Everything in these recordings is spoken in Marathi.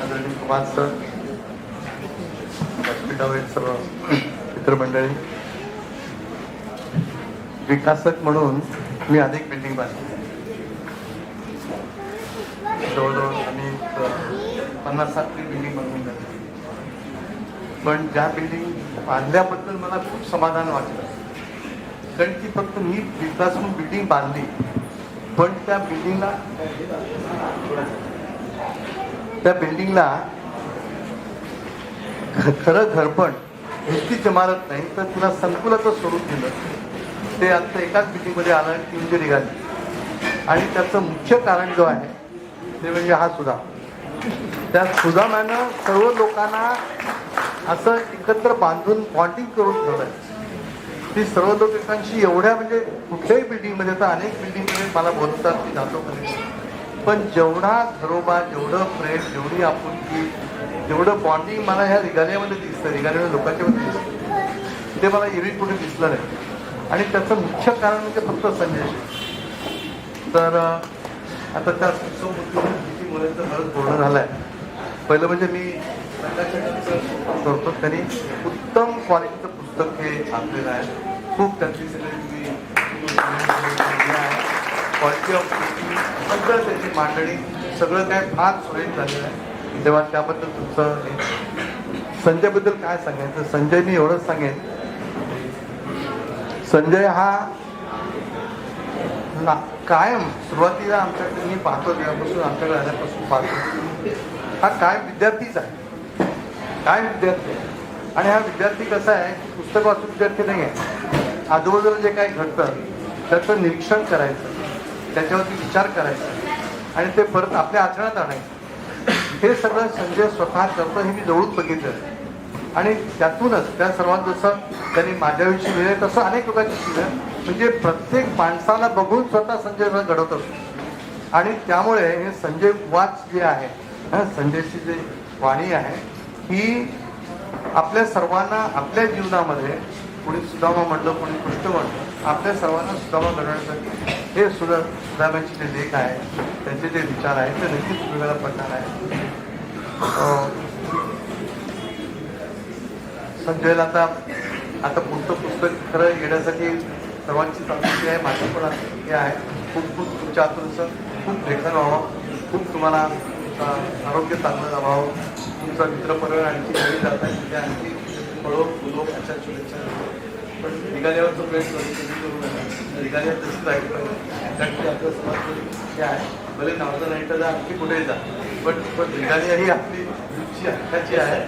आदरणीय कुमार सर, व्यासपीठावरील सर्व मित्रमंडळी, विकासक म्हणून मी अनेक बिल्डिंग बांधली. जवळजवळ आम्ही 50-60 बिल्डिंग बांधून झाली. पण ज्या बिल्डिंग बांधल्याबद्दल मला खूप समाधान वाटलं, कारण की फक्त मी विकास म्हणून बिल्डिंग बांधली, पण त्या बिल्डिंगला खरं घरपण नुसतीच इमारत नाही तर तिला संकुलाचं स्वरूप दिलं. ते आता एकाच बिल्डिंगमध्ये आलं ती म्हणजे निघाली. आणि त्याचं मुख्य कारण जो आहे ते म्हणजे हा सुदाम. त्या सुदामानं सर्व लोकांना असं एकत्र बांधून बॉन्डिंग करून ठेवलंय. ती सर्व लोक एकांशी एवढ्या म्हणजे कुठल्याही बिल्डिंगमध्ये, तर अनेक बिल्डिंगमध्ये मला बोलतात की जातो कधी, पण जेवढा घरोबा, जेवढं प्रेम, जेवढी आपुलकी, जेवढं बॉन्डिंग मला ह्या रिगालियामध्ये दिसतं, रिगालिया लोकांच्या मध्ये दिसतं, ते मला इरीट कुठे दिसलं नाही. आणि त्याचं मुख्य कारण म्हणजे फक्त संजय. तर आता त्या किती मुलांचं बरंच बोलणं झालंय. पहिलं म्हणजे मी करतो, त्यांनी उत्तम क्वालिटीचं पुस्तक हे छापलेलं आहे. खूप त्यांची सगळी क्वालिटी ऑफ सगळं त्याची मांडणी सगळं काय फार सुरेख झालेलं आहे. तेव्हा त्याबद्दल तुमचं संजयबद्दल काय सांगायचं. संजय मी एवढंच सांगेन, संजय हा कायम सुरुवातीला आमच्याकडे मी पाहतो, तेव्हापासून आमच्याकडे आल्यापासून पाहतो, हा काय विद्यार्थीच आहे, काय विद्यार्थी आहे. आणि हा विद्यार्थी कसा आहे, पुस्तक वाचून विद्यार्थी नाही आहे. आजूबाजूला जे काही घडतं त्याचं निरीक्षण करायचं, त्याच्यावरती विचार करायचा आणि ते परत आपल्या आचरणात आणायचं. हे सगळं संजय स्वतः करतो, हे मी जवळून बघितलं. आणि त्यातूनच त्या सर्वात जसं त्यांनी माझ्याविषयी लिहिलं तसं अनेक लोकांनी लिहिलं. म्हणजे प्रत्येक माणसाला बघून स्वतः संजय घडवत असतो. आणि त्यामुळे हे संजय वाच जे आहे, संजयची जी वाणी आहे, ही आपल्या सर्वांना आपल्या जीवनामध्ये, कोणी सुदामा म्हटलं, कोणी कृष्ण म्हटलं, आपल्या सर्वांना सुदामा घडवण्यासाठी हे सुदामाचे जे लेख आहे, त्यांचे जे विचार आहेत ते नक्कीच वेगवेगळ्या पडणार आहे. संजयला आता पुढचं पुस्तक खरं येण्यासाठी सर्वांची चांगली आहे, माझी पण हे आहे. खूप तुमच्या हातून खूप लेखन व्हावं, खूप तुम्हाला आरोग्य चांगलं लावावं, तुमचा मित्रपरिवार आणखी घरी जात आहे तिथे आणखी फळो फुलो अशा शुभेच्छा. पण निघाल्यावरचं प्रयत्न करू नका, निघाल्यावर तसंच राहिलं पाहिजे. कारण की आपलं समाज हे आहे, भले नावचं नाही तर आणखी पुढे जा, पण निघाली ही आपली तुमची हक्काची आहे.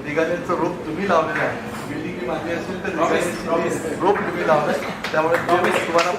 निघाल्याचं रोप तुम्ही लावलेलं आहे. बिल्डिंग माझी असेल तर निघाल्याची रोप तुम्ही लावलंय, त्यामुळे तुम्हाला